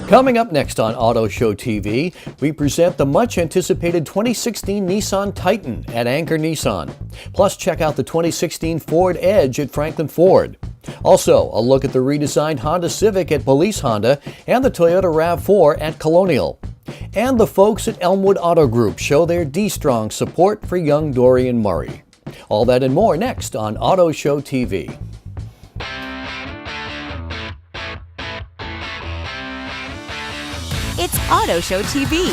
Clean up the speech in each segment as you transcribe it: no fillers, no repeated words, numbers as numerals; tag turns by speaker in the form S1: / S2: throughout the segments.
S1: Coming up next on Auto Show TV, we present the much anticipated 2016 Nissan Titan at Anchor Nissan. Plus, check out the 2016 Ford Edge at Franklin Ford. Also, a look at the redesigned Honda Civic at Police Honda and the Toyota RAV4 at Colonial. And the folks at Elmwood Auto Group show their D-Strong support for young Dorian Murray. All that and more next on Auto Show TV.
S2: It's Auto Show TV.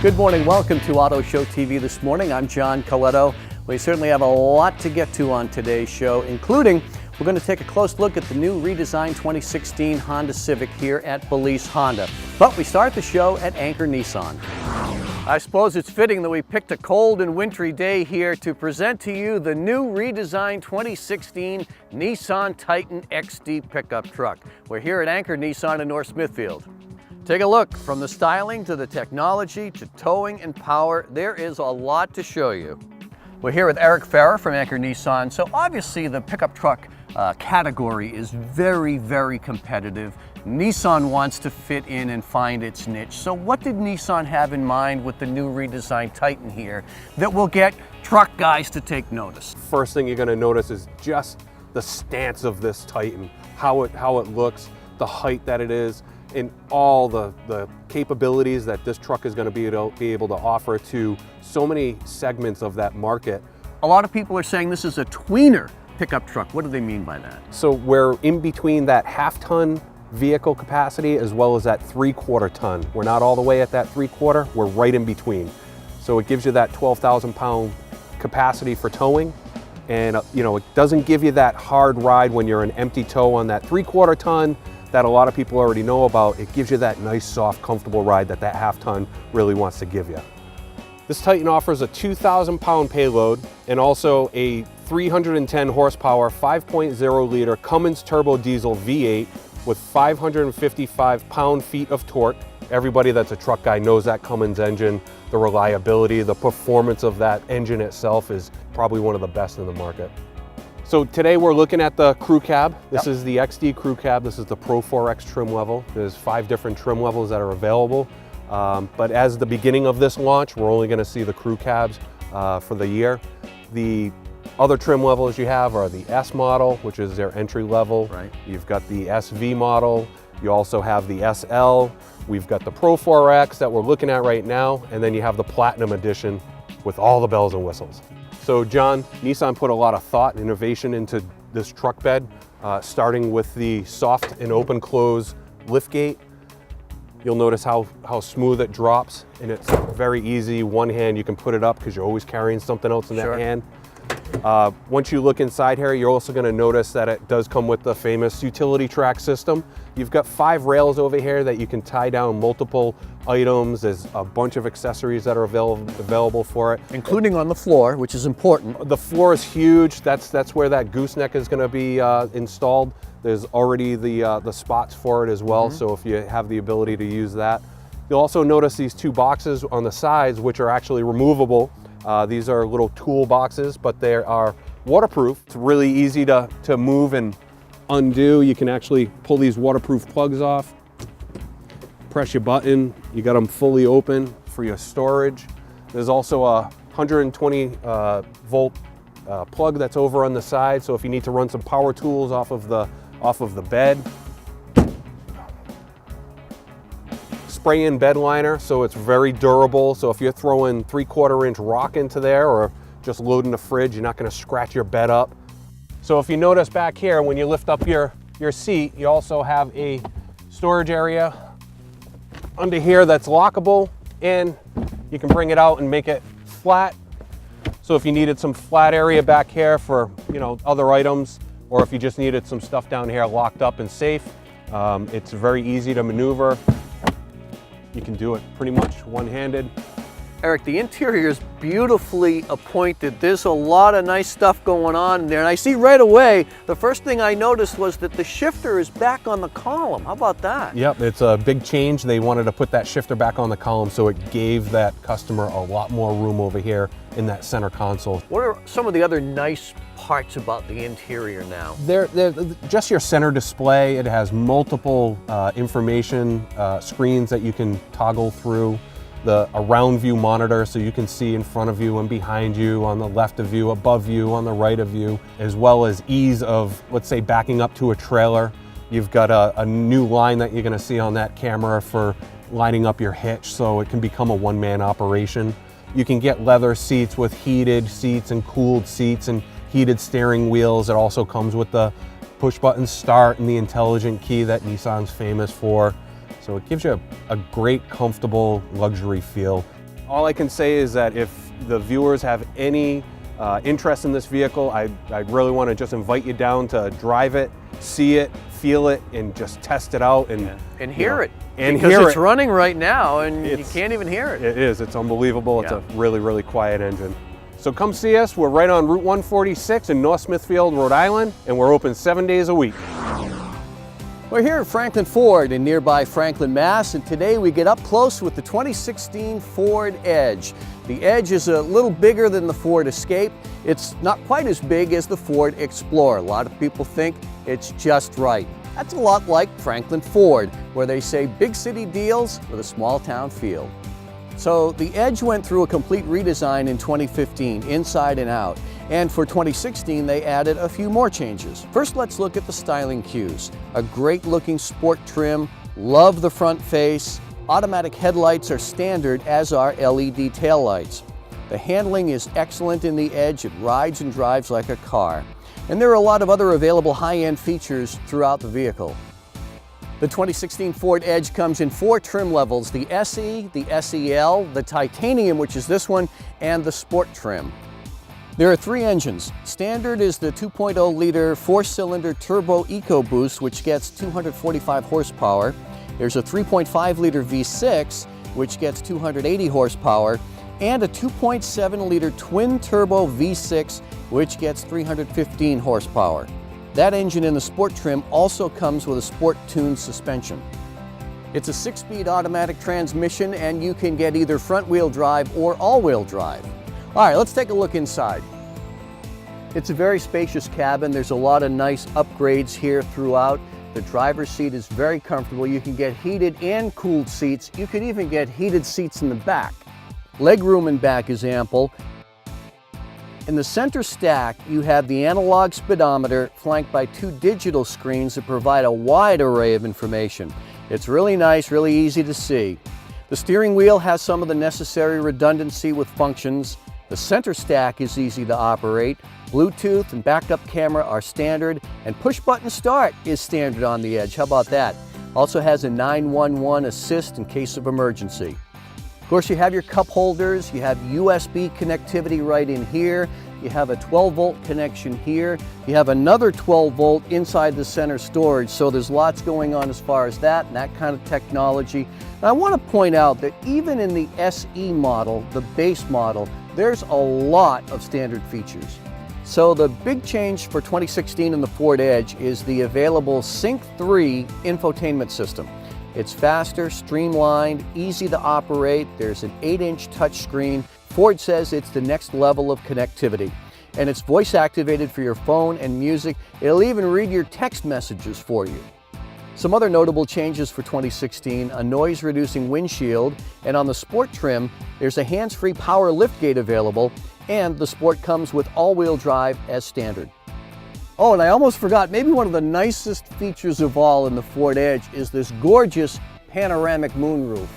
S1: Good morning. Welcome to Auto Show TV this morning. I'm John Colletto. We certainly have a lot to get to on today's show, including we're going to take a close look at the new redesigned 2016 Honda Civic here at Police Honda. But we start the show at Anchor Nissan. I suppose it's fitting that we picked a cold and wintry day here to present to you the new redesigned 2016 Nissan Titan XD pickup truck. We're here at Anchor Nissan in North Smithfield. Take a look. From the styling to the technology to towing and power, there is a lot to show you. We're here with Eric Farrer from Anchor Nissan. So obviously the pickup truck category is very, very competitive. Nissan wants to fit in and find its niche. So what did Nissan have in mind with the new redesigned Titan here that will get truck guys to take notice?
S3: First thing you're going to notice is just the stance of this Titan, how it looks, the height that it is, and all the capabilities that this truck is going to be able to offer to so many segments of that market.
S1: A lot of people are saying this is a tweener pickup truck. What do they mean by that?
S3: So we're in between that half-ton vehicle capacity as well as that 3/4 ton. We're not all the way at that 3/4, we're right in between. So it gives you that 12,000 pound capacity for towing. And it doesn't give you that hard ride when you're an empty tow on that 3/4 ton that a lot of people already know about. It gives you that nice, soft, comfortable ride that half ton really wants to give you. This Titan offers a 2,000 pound payload and also a 310 horsepower, 5.0 liter Cummins turbo diesel V8 with 555 pound-feet of torque. Everybody that's a truck guy knows that Cummins engine. The reliability, the performance of that engine itself is probably one of the best in the market. So today we're looking at the crew cab. This is the XD crew cab. This is the Pro 4X trim level. There's 5 different trim levels that are available. But as the beginning of this launch, we're only gonna see the crew cabs for the year. The other trim levels you have are the S model, which is their entry level.
S1: Right.
S3: You've got the SV model. You also have the SL. We've got the Pro 4X that we're looking at right now. And then you have the Platinum Edition with all the bells and whistles. So John, Nissan put a lot of thought and innovation into this truck bed, starting with the soft and open close liftgate. You'll notice how smooth it drops, and it's very easy. One hand you can put it up because you're always carrying something else in that hand. Once you look inside here, you're also going to notice that it does come with the famous utility track system. You've got 5 rails over here that you can tie down multiple items. There's a bunch of accessories that are available for it.
S1: Including on the floor, which is important.
S3: The floor is huge. That's where that gooseneck is going to be installed. There's already the spots for it as well, so if you have the ability to use that. You'll also notice these 2 boxes on the sides, which are actually removable. These are little tool boxes, but they are waterproof. It's really easy to move and undo. You can actually pull these waterproof plugs off, press your button, you got them fully open for your storage. There's also a 120 volt plug that's over on the side, so if you need to run some power tools off of the bed. Spray-in bed liner, so it's very durable. So if you're throwing 3/4 inch rock into there or just loading the fridge, you're not going to scratch your bed up. So if you notice back here, when you lift up your seat, you also have a storage area under here that's lockable, and you can bring it out and make it flat. So if you needed some flat area back here for other items, or if you just needed some stuff down here locked up and safe, it's very easy to maneuver. You can do it pretty much one-handed.
S1: Eric, the interior is beautifully appointed. There's a lot of nice stuff going on there. And I see right away, the first thing I noticed was that the shifter is back on the column. How about that?
S3: Yep, it's a big change. They wanted to put that shifter back on the column, so it gave that customer a lot more room over here in that center console.
S1: What are some of the other nice parts about the interior now?
S3: They're just your center display. It has multiple information screens that you can toggle through. A round view monitor, so you can see in front of you and behind you, on the left of you, above you, on the right of you, as well as ease of, let's say, backing up to a trailer. You've got a new line that you're going to see on that camera for lining up your hitch, so it can become a one-man operation. You can get leather seats with heated seats and cooled seats and heated steering wheels. It also comes with the push-button start and the intelligent key that Nissan's famous for. So it gives you a great, comfortable luxury feel. All I can say is that if the viewers have any interest in this vehicle, I really want to just invite you down to drive it, see it, feel it, and just test it out
S1: and hear it.
S3: And
S1: because it's running right now and you can't even hear it.
S3: It is. It's unbelievable. It's a really, really quiet engine. So come see us. We're right on Route 146 in North Smithfield, Rhode Island, and we're open 7 days a week.
S1: We're here at Franklin Ford in nearby Franklin, Mass, and today we get up close with the 2016 Ford Edge. The Edge is a little bigger than the Ford Escape. It's not quite as big as the Ford Explorer. A lot of people think it's just right. That's a lot like Franklin Ford, where they say big city deals with a small town feel. So the Edge went through a complete redesign in 2015, inside and out. And for 2016, they added a few more changes. First, let's look at the styling cues. A great looking sport trim, love the front face. Automatic headlights are standard, as are LED taillights. The handling is excellent in the Edge. It rides and drives like a car. And there are a lot of other available high-end features throughout the vehicle. The 2016 Ford Edge comes in 4 trim levels: the SE, the SEL, the Titanium, which is this one, and the Sport trim. There are 3 engines. Standard is the 2.0-liter 4-cylinder turbo EcoBoost, which gets 245 horsepower. There's a 3.5-liter V6, which gets 280 horsepower, and a 2.7-liter twin-turbo V6, which gets 315 horsepower. That engine in the Sport trim also comes with a sport-tuned suspension. It's a 6-speed automatic transmission, and you can get either front-wheel drive or all-wheel drive. All right, let's take a look inside. It's a very spacious cabin. There's a lot of nice upgrades here throughout. The driver's seat is very comfortable. You can get heated and cooled seats. You can even get heated seats in the back. Legroom in back is ample. In the center stack, you have the analog speedometer flanked by 2 digital screens that provide a wide array of information. It's really nice, really easy to see. The steering wheel has some of the necessary redundancy with functions. The center stack is easy to operate. Bluetooth and backup camera are standard, and push-button start is standard on the Edge. How about that? Also has a 911 assist in case of emergency. Of course, you have your cup holders, you have USB connectivity right in here, you have a 12-volt connection here, you have another 12-volt inside the center storage, so there's lots going on as far as that and that kind of technology. And I want to point out that even in the SE model, the base model, there's a lot of standard features. So the big change for 2016 in the Ford Edge is the available Sync 3 infotainment system. It's faster, streamlined, easy to operate. There's an 8-inch touchscreen. Ford says it's the next level of connectivity. And it's voice activated for your phone and music. It'll even read your text messages for you. Some other notable changes for 2016, a noise-reducing windshield, and on the Sport trim, there's a hands-free power liftgate available, and the Sport comes with all-wheel drive as standard. Oh, and I almost forgot, maybe one of the nicest features of all in the Ford Edge is this gorgeous panoramic moonroof.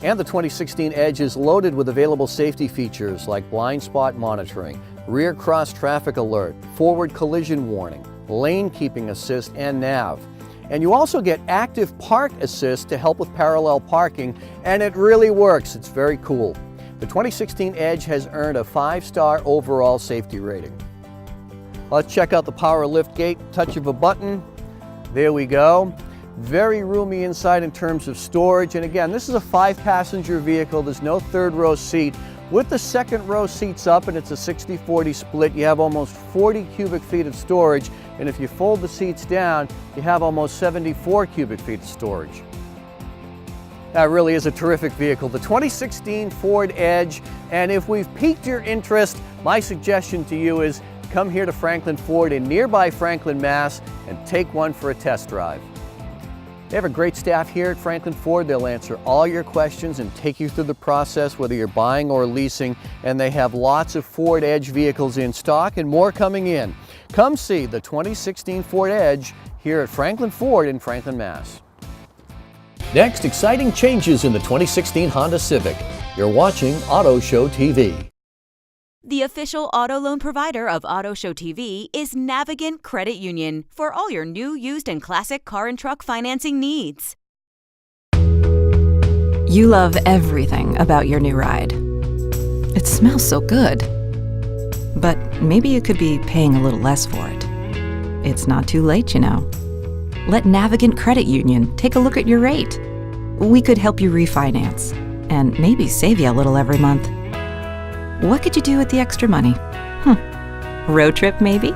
S1: And the 2016 Edge is loaded with available safety features like blind spot monitoring, rear cross traffic alert, forward collision warning, lane keeping assist, and nav. And you also get active park assist to help with parallel parking, and it really works. It's very cool. The 2016 Edge has earned a 5-star overall safety rating. Let's check out the power lift gate. Touch of a button. There we go. Very roomy inside in terms of storage. And again, this is a 5-passenger vehicle. There's no third row seat. With the second row seats up, and it's a 60-40 split, you have almost 40 cubic feet of storage. And if you fold the seats down, you have almost 74 cubic feet of storage. That really is a terrific vehicle, the 2016 Ford Edge. And if we've piqued your interest, my suggestion to you is come here to Franklin Ford in nearby Franklin, Mass, and take one for a test drive. They have a great staff here at Franklin Ford. They'll answer all your questions and take you through the process, whether you're buying or leasing. And they have lots of Ford Edge vehicles in stock and more coming in. Come see the 2016 Ford Edge here at Franklin Ford in Franklin, Mass. Next, exciting changes in the 2016 Honda Civic. You're watching Auto Show TV.
S2: The official auto loan provider of Auto Show TV is Navigant Credit Union for all your new, used, and classic car and truck financing needs.
S4: You love everything about your new ride. It smells so good. But maybe you could be paying a little less for it. It's not too late, you know. Let Navigant Credit Union take a look at your rate. We could help you refinance and maybe save you a little every month. What could you do with the extra money? Road trip, maybe?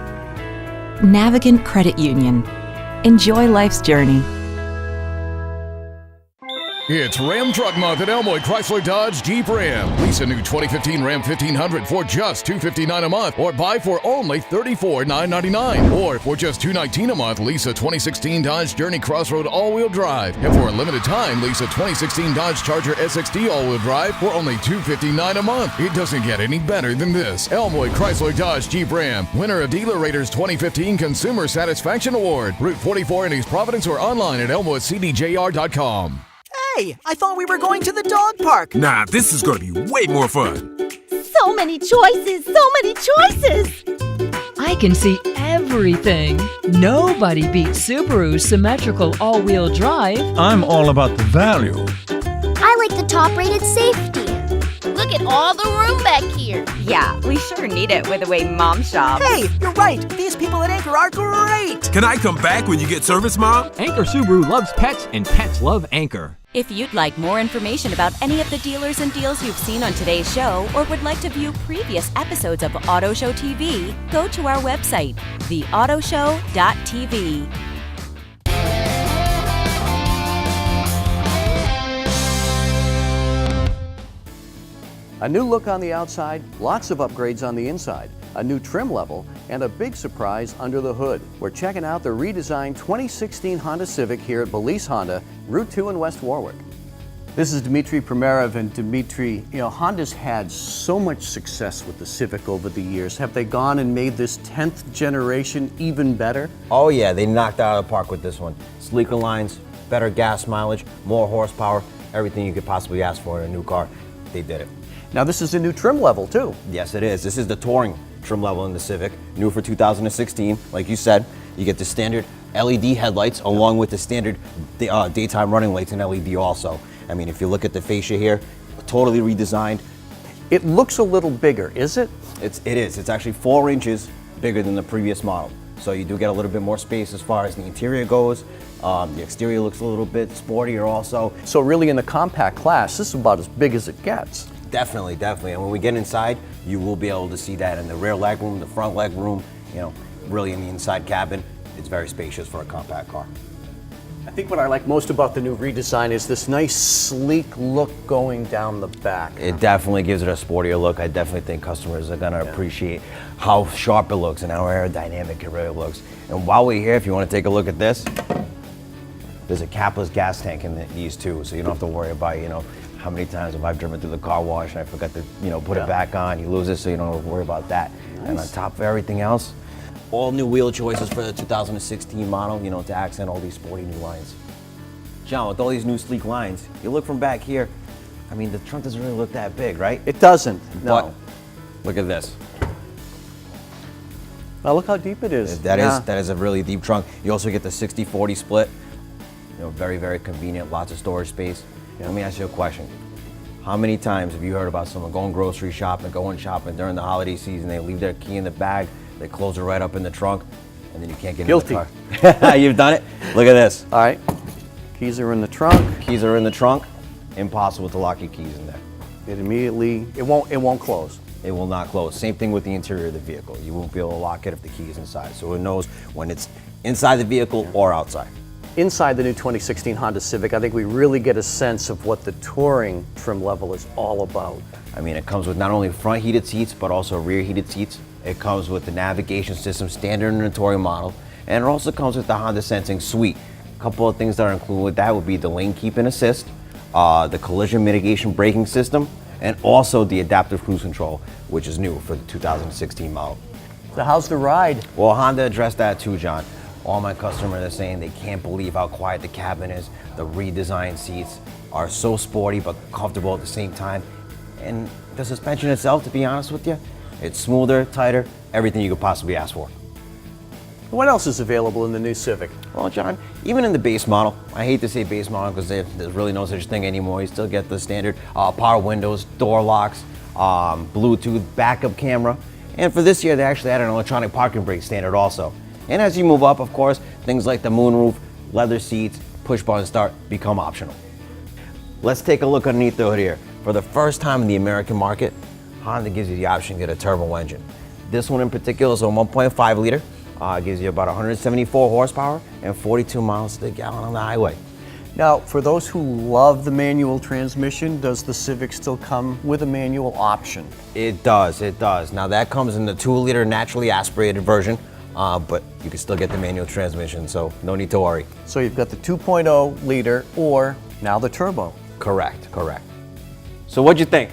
S4: Navigant Credit Union. Enjoy life's journey.
S5: It's Ram Truck Month at Elmwood Chrysler Dodge Jeep Ram. Lease a new 2015 Ram 1500 for just $259 a month, or buy for only $34,999. Or for just $219 a month, lease a 2016 Dodge Journey Crossroad all-wheel drive. And for a limited time, lease a 2016 Dodge Charger SXT all-wheel drive for only $259 a month. It doesn't get any better than this. Elmwood Chrysler Dodge Jeep Ram, winner of Dealer Rater's 2015 Consumer Satisfaction Award. Route 44 in East Providence or online at elmwoodcdjr.com.
S6: Hey, I thought we were going to the dog park.
S7: Nah, this is gonna be way more fun.
S8: So many choices, so many choices!
S9: I can see everything. Nobody beats Subaru's symmetrical all-wheel drive.
S10: I'm all about the value.
S8: I like the top-rated safety. Look at all the room back here.
S2: Yeah, we sure need it with the way Mom shops.
S6: Hey, you're right. These people at Anchor are great.
S7: Can I come back when you get service, Mom?
S11: Anchor Subaru loves pets, and pets love Anchor.
S2: If you'd like more information about any of the dealers and deals you've seen on today's show, or would like to view previous episodes of Auto Show TV, go to our website, theautoshow.tv.
S1: A new look on the outside, lots of upgrades on the inside, a new trim level, and a big surprise under the hood. We're checking out the redesigned 2016 Honda Civic here at Belize Honda, Route 2 in West Warwick. This is Dmitry Primerov, and Dmitry, Honda's had so much success with the Civic over the years. Have they gone and made this 10th generation even better?
S12: Oh yeah, they knocked it out of the park with this one. Sleeker lines, better gas mileage, more horsepower, everything you could possibly ask for in a new car. They did it.
S1: Now this is a new trim level too.
S12: Yes, it is. This is the touring trim level in the Civic, new for 2016. Like you said, you get the standard LED headlights along with the standard daytime running lights and LED also. I mean, if you look at the fascia here, totally redesigned.
S1: It looks a little bigger, is it?
S12: It is. It's actually 4 inches bigger than the previous model. So you do get a little bit more space as far as the interior goes. The exterior looks a little bit sportier also.
S1: So really in the compact class, this is about as big as it gets.
S12: Definitely. And when we get inside, you will be able to see that in the rear leg room, the front leg room, really in the inside cabin. It's very spacious for a compact car.
S1: I think what I like most about the new redesign is this nice sleek look going down the back.
S12: It definitely gives it a sportier look. I definitely think customers are gonna appreciate how sharp it looks and how aerodynamic it really looks. And while we're here, if you want to take a look at this, there's a capless gas tank in these too, so you don't have to worry about, how many times have I driven through the car wash and I forgot to, put it back on. You lose it, so you don't have to worry about that. Nice. And on top of everything else, all new wheel choices for the 2016 model, to accent all these sporty new lines. John, with all these new sleek lines, you look from back here, I mean, the trunk doesn't really look that big, right?
S1: It doesn't, no.
S12: But look at this.
S1: Now look how deep it is.
S12: That is a really deep trunk. You also get the 60-40 split. Very, very convenient, lots of storage space. Let me ask you a question. How many times have you heard about someone going grocery shopping, going shopping during the holiday season, they leave their key in the bag, they close it right up in the trunk, and then you can't get in the car? You've done it? Look at this.
S1: All right. Keys are in the trunk.
S12: Keys are in the trunk. Impossible to lock your keys in there.
S1: It won't close.
S12: It will not close. Same thing with the interior of the vehicle. You won't be able to lock it if the key is inside. So it knows when it's inside the vehicle or outside.
S1: Inside the new 2016 Honda Civic, I think we really get a sense of what the touring trim level is all about.
S12: I mean, it comes with not only front heated seats, but also rear heated seats. It comes with the navigation system, standard in the touring model, and it also comes with the Honda Sensing Suite. A couple of things that are included with that would be the lane keeping assist, the collision mitigation braking system, and also the adaptive cruise control, which is new for the 2016 model.
S1: So how's the ride?
S12: Well, Honda addressed that too, John. All my customers are saying they can't believe how quiet the cabin is. The redesigned seats are so sporty but comfortable at the same time. And the suspension itself, to be honest with you, it's smoother, tighter, everything you could possibly ask for.
S1: What else is available in the new Civic?
S12: Well, John, even in the base model, I hate to say base model because there's really no such thing anymore. You still get the standard power windows, door locks, Bluetooth, backup camera. And for this year, they actually added an electronic parking brake standard also. And as you move up, of course, things like the moonroof, leather seats, push button start become optional. Let's take a look underneath the hood here. For the first time in the American market, Honda gives you the option to get a turbo engine. This one in particular is a 1.5 liter. Gives you about 174 horsepower and 42 miles to the gallon on the highway.
S1: Now, for those who love the manual transmission, does the Civic still come with a manual option?
S12: It does. Now that comes in the 2-liter naturally aspirated version, but you can still get the manual transmission, so no need to worry.
S1: So you've got the 2.0 liter or now the turbo.
S12: Correct. So what'd you think?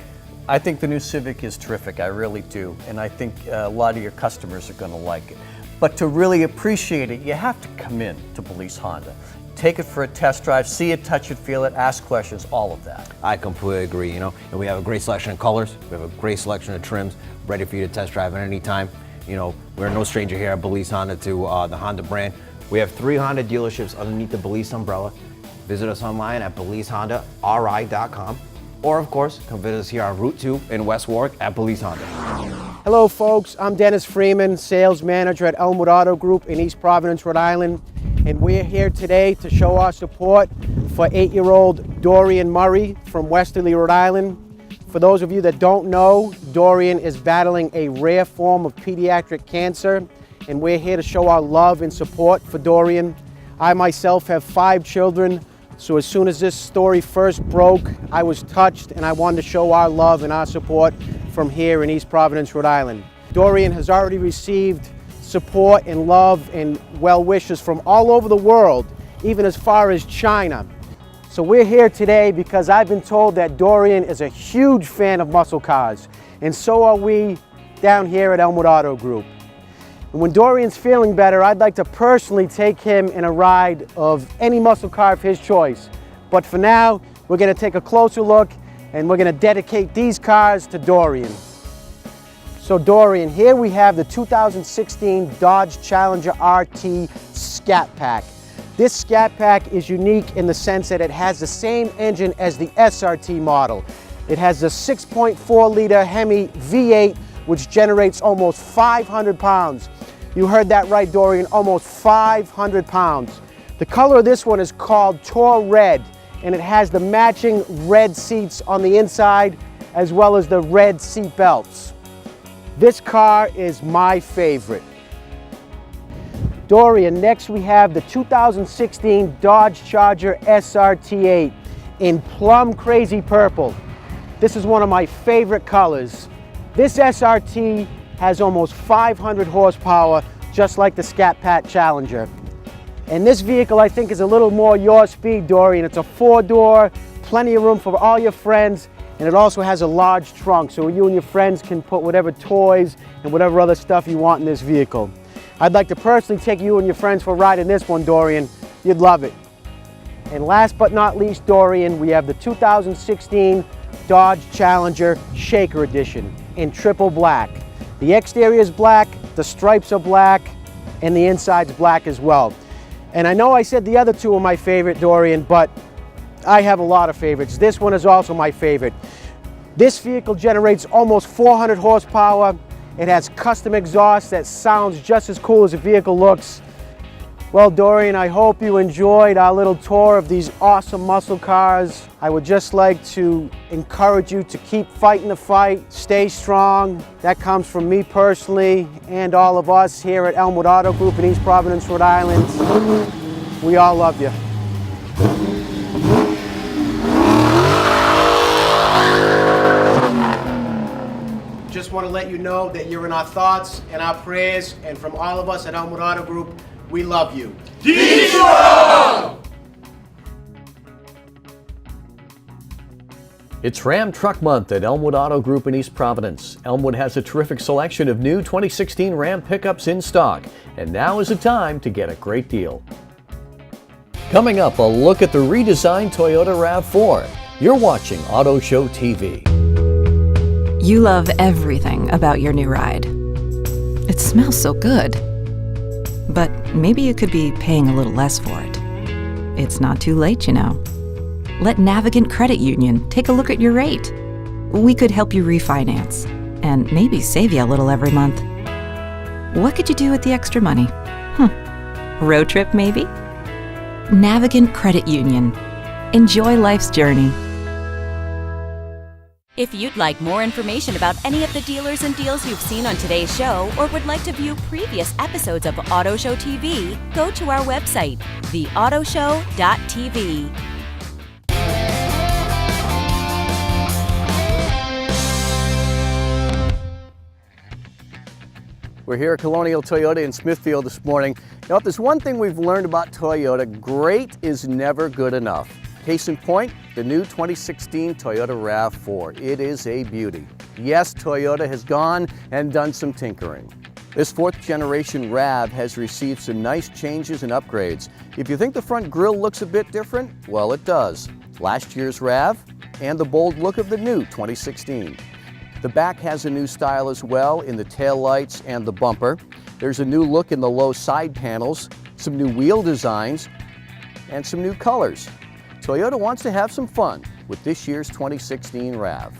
S1: I think the new Civic is terrific, I really do, and I think a lot of your customers are going to like it. But to really appreciate it, you have to come in to Police Honda. Take it for a test drive, see it, touch it, feel it, ask questions, all of that.
S12: I completely agree, and we have a great selection of colors, we have a great selection of trims, ready for you to test drive at any time. We're no stranger here at Police Honda to the Honda brand. We have 3 Honda dealerships underneath the Police umbrella. Visit us online at policehondari.com, or of course, come visit us here on Route 2 in West Warwick at Police Honda.
S13: Hello folks, I'm Dennis Freeman, sales manager at Elmwood Auto Group in East Providence, Rhode Island, and we're here today to show our support for 8-year-old Dorian Murray from Westerly, Rhode Island. For those of you that don't know, Dorian is battling a rare form of pediatric cancer, and we're here to show our love and support for Dorian. I myself have 5 children, so as soon as this story first broke, I was touched and I wanted to show our love and our support from here in East Providence, Rhode Island. Dorian has already received support and love and well wishes from all over the world, even as far as China. So we're here today because I've been told that Dorian is a huge fan of muscle cars, and so are we down here at Elmwood Auto Group. And when Dorian's feeling better, I'd like to personally take him in a ride of any muscle car of his choice. But for now, we're going to take a closer look and we're going to dedicate these cars to Dorian. So Dorian, here we have the 2016 Dodge Challenger RT Scat Pack. This Scat Pack is unique in the sense that it has the same engine as the SRT model. It has the 6.4 liter Hemi V8, which generates almost 500 pounds. You heard that right, Dorian, almost 500 pounds. The color of this one is called Tour Red, and it has the matching red seats on the inside as well as the red seat belts. This car is my favorite. Dorian, next we have the 2016 Dodge Charger SRT8 in plum crazy purple. This is one of my favorite colors. This SRT has almost 500 horsepower, just like the Scat Pack Challenger. And this vehicle, I think, is a little more your speed, Dorian. It's a 4-door, plenty of room for all your friends, and it also has a large trunk, so you and your friends can put whatever toys and whatever other stuff you want in this vehicle. I'd like to personally take you and your friends for a ride in this one, Dorian. You'd love it. And last but not least, Dorian, we have the 2016 Dodge Challenger Shaker Edition in triple black. The exterior is black, the stripes are black, and the inside's black as well. And I know I said the other two are my favorite, Dorian, but I have a lot of favorites. This one is also my favorite. This vehicle generates almost 400 horsepower. It has custom exhaust that sounds just as cool as the vehicle looks. Well, Dorian, I hope you enjoyed our little tour of these awesome muscle cars. I would just like to encourage you to keep fighting the fight, stay strong. That comes from me personally and all of us here at Elmwood Auto Group in East Providence, Rhode Island. We all love you. Just want to let you know that you're in our thoughts and our prayers, and from all of us at Elmwood Auto Group, we love you.
S1: It's Ram Truck Month at Elmwood Auto Group in East Providence. Elmwood has a terrific selection of new 2016 Ram pickups in stock, and now is the time to get a great deal. Coming up, a look at the redesigned Toyota RAV4. You're watching Auto Show TV.
S4: You love everything about your new ride. It smells so good. But maybe you could be paying a little less for it. It's not too late, you know. Let Navigant Credit Union take a look at your rate. We could help you refinance and maybe save you a little every month. What could you do with the extra money? Road trip, maybe? Navigant Credit Union. Enjoy life's journey.
S2: If you'd like more information about any of the dealers and deals you've seen on today's show, or would like to view previous episodes of Auto Show TV, go to our website, theautoshow.tv.
S1: We're here at Colonial Toyota in Smithfield this morning. Now, if there's one thing we've learned about Toyota, great is never good enough. Case in point, the new 2016 Toyota RAV4. It is a beauty. Yes, Toyota has gone and done some tinkering. This fourth generation RAV has received some nice changes and upgrades. If you think the front grille looks a bit different, well, it does. Last year's RAV and the bold look of the new 2016. The back has a new style as well in the taillights and the bumper. There's a new look in the low side panels, some new wheel designs, and some new colors. Toyota wants to have some fun with this year's 2016 RAV.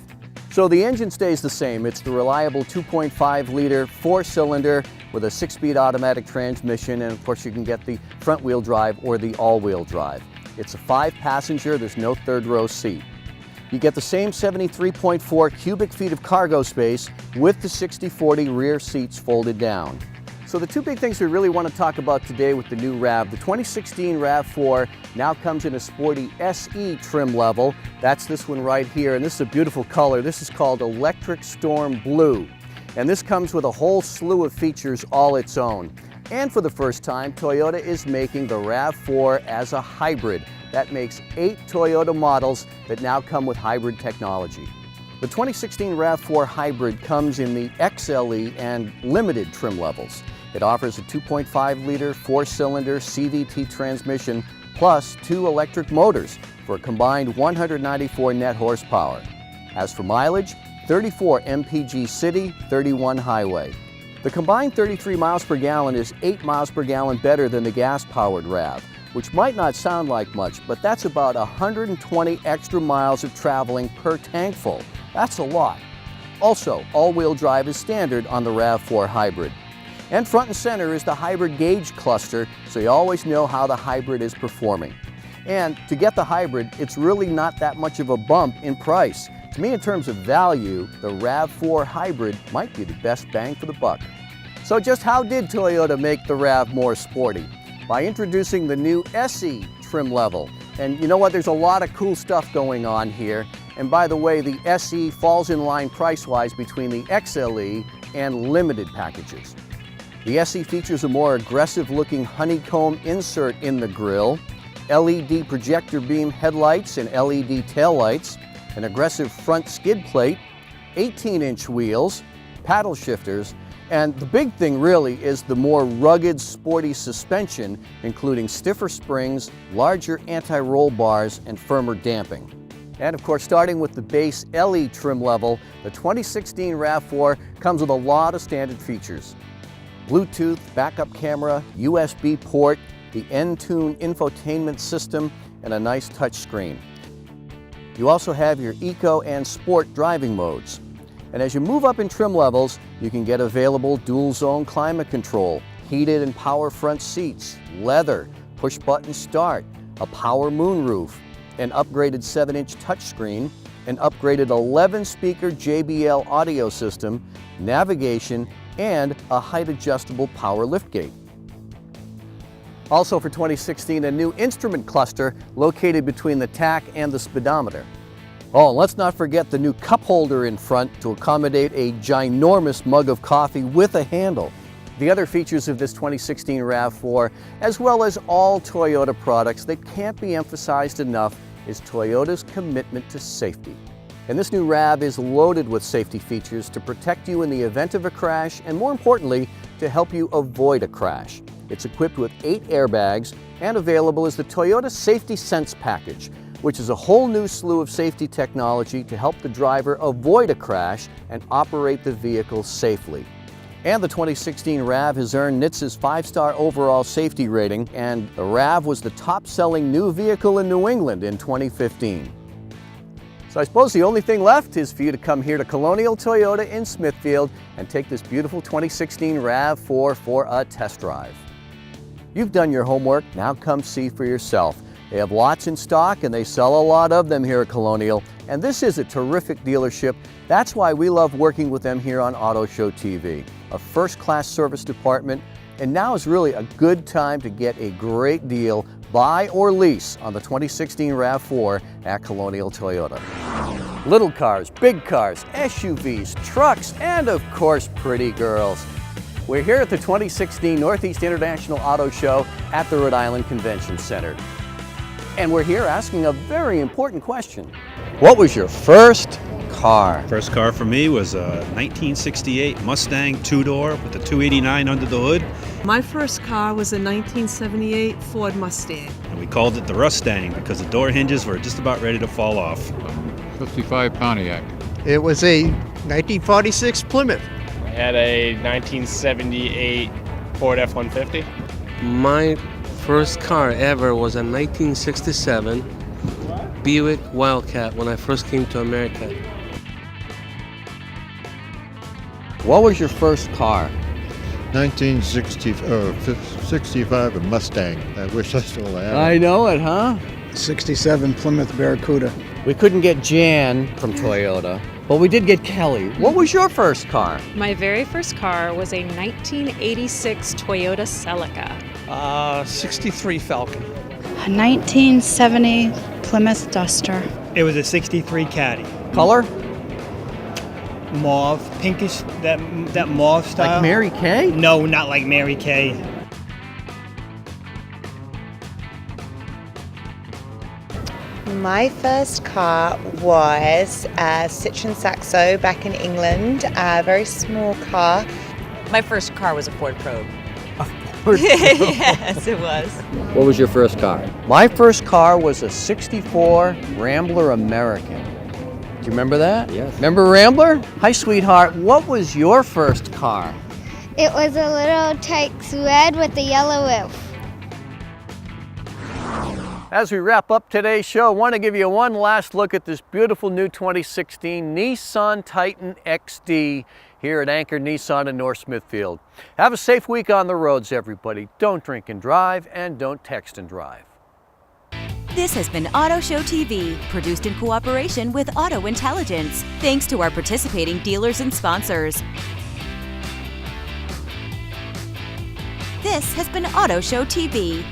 S1: So the engine stays the same. It's the reliable 2.5-liter four-cylinder with a 6-speed automatic transmission, and of course you can get the front-wheel drive or the all-wheel drive. It's a 5-passenger, there's no third-row seat. You get the same 73.4 cubic feet of cargo space with the 60/40 rear seats folded down. So the two big things we really want to talk about today with the new RAV, the 2016 RAV4 now comes in a sporty SE trim level. That's this one right here, and this is a beautiful color. This is called Electric Storm Blue. And this comes with a whole slew of features all its own. And for the first time, Toyota is making the RAV4 as a hybrid. That makes 8 Toyota models that now come with hybrid technology. The 2016 RAV4 Hybrid comes in the XLE and Limited trim levels. It offers a 2.5-liter 4-cylinder CVT transmission plus 2 electric motors for a combined 194 net horsepower. As for mileage, 34 mpg city, 31 highway. The combined 33 miles per gallon is 8 miles per gallon better than the gas-powered RAV, which might not sound like much, but that's about 120 extra miles of traveling per tank full. That's a lot. Also, all-wheel drive is standard on the RAV4 Hybrid. And front and center is the hybrid gauge cluster, so you always know how the hybrid is performing. And to get the hybrid, it's really not that much of a bump in price. To me, in terms of value, the RAV4 Hybrid might be the best bang for the buck. So just how did Toyota make the RAV more sporty? By introducing the new SE trim level. And you know what, there's a lot of cool stuff going on here. And by the way, the SE falls in line price-wise between the XLE and Limited packages. The SE features a more aggressive-looking honeycomb insert in the grille, LED projector beam headlights and LED taillights, an aggressive front skid plate, 18-inch wheels, paddle shifters, and the big thing really is the more rugged, sporty suspension, including stiffer springs, larger anti-roll bars, and firmer damping. And of course, starting with the base LE trim level, the 2016 RAV4 comes with a lot of standard features. Bluetooth, backup camera, USB port, the N-Tune infotainment system, and a nice touchscreen. You also have your Eco and Sport driving modes. And as you move up in trim levels, you can get available dual zone climate control, heated and power front seats, leather, push-button start, a power moonroof, an upgraded 7-inch touchscreen, an upgraded 11-speaker JBL audio system, navigation, and a height-adjustable power liftgate. Also for 2016, a new instrument cluster located between the tach and the speedometer. Oh, and let's not forget the new cup holder in front to accommodate a ginormous mug of coffee with a handle. The other features of this 2016 RAV4, as well as all Toyota products that can't be emphasized enough, is Toyota's commitment to safety. And this new RAV is loaded with safety features to protect you in the event of a crash and, more importantly, to help you avoid a crash. It's equipped with 8 airbags and available as the Toyota Safety Sense package, which is a whole new slew of safety technology to help the driver avoid a crash and operate the vehicle safely. And the 2016 RAV has earned NHTSA's 5-star overall safety rating, and the RAV was the top-selling new vehicle in New England in 2015. So I suppose the only thing left is for you to come here to Colonial Toyota in Smithfield and take this beautiful 2016 RAV4 for a test drive. You've done your homework, now come see for yourself. They have lots in stock and they sell a lot of them here at Colonial, and this is a terrific dealership. That's why we love working with them here on Auto Show TV. A first-class service department, and now is really a good time to get a great deal, buy or lease, on the 2016 RAV4 at Colonial Toyota. Little cars, big cars, SUVs, trucks, and of course pretty girls. We're here at the 2016 Northeast International Auto Show at the Rhode Island Convention Center. And we're here asking a very important question. What was your first car?
S14: First car for me was a 1968 Mustang 2-door with a 289 under the hood.
S15: My first car was a 1978 Ford Mustang.
S14: And we called it the Rustang because the door hinges were just about ready to fall off.
S16: 55 Pontiac.
S17: It was a 1946 Plymouth.
S18: I had a 1978 Ford F-150.
S19: My first car ever was a 1967 Buick Wildcat when I first came to America.
S1: What was your first car?
S10: 1965 a Mustang. I wish I still had it.
S1: I know it, huh?
S20: 67 Plymouth Barracuda.
S1: We couldn't get Jan from Toyota, but we did get Kelly. What was your first car?
S21: My very first car was a 1986 Toyota Celica.
S22: 63 Falcon.
S23: A 1970 Plymouth Duster.
S24: It was a 63 Caddy.
S1: Color?
S24: Mauve, pinkish, that mauve style.
S1: Like Mary Kay?
S24: No, not like Mary Kay.
S25: My first car was a Citroen Saxo back in England, a very small car.
S26: My first car was a Ford Probe.
S1: Yes,
S26: it was.
S1: What was your first car? My first car was a 64 Rambler American. Do you remember that?
S27: Yes.
S1: Remember Rambler? Hi, sweetheart. What was your first car?
S8: It was a little tight Suede with a yellow roof.
S1: As we wrap up today's show, I want to give you one last look at this beautiful new 2016 Nissan Titan XD here at Anchor Nissan in North Smithfield. Have a safe week on the roads, everybody. Don't drink and drive, and don't text and drive.
S2: This has been Auto Show TV, produced in cooperation with Auto Intelligence. Thanks to our participating dealers and sponsors. This has been Auto Show TV.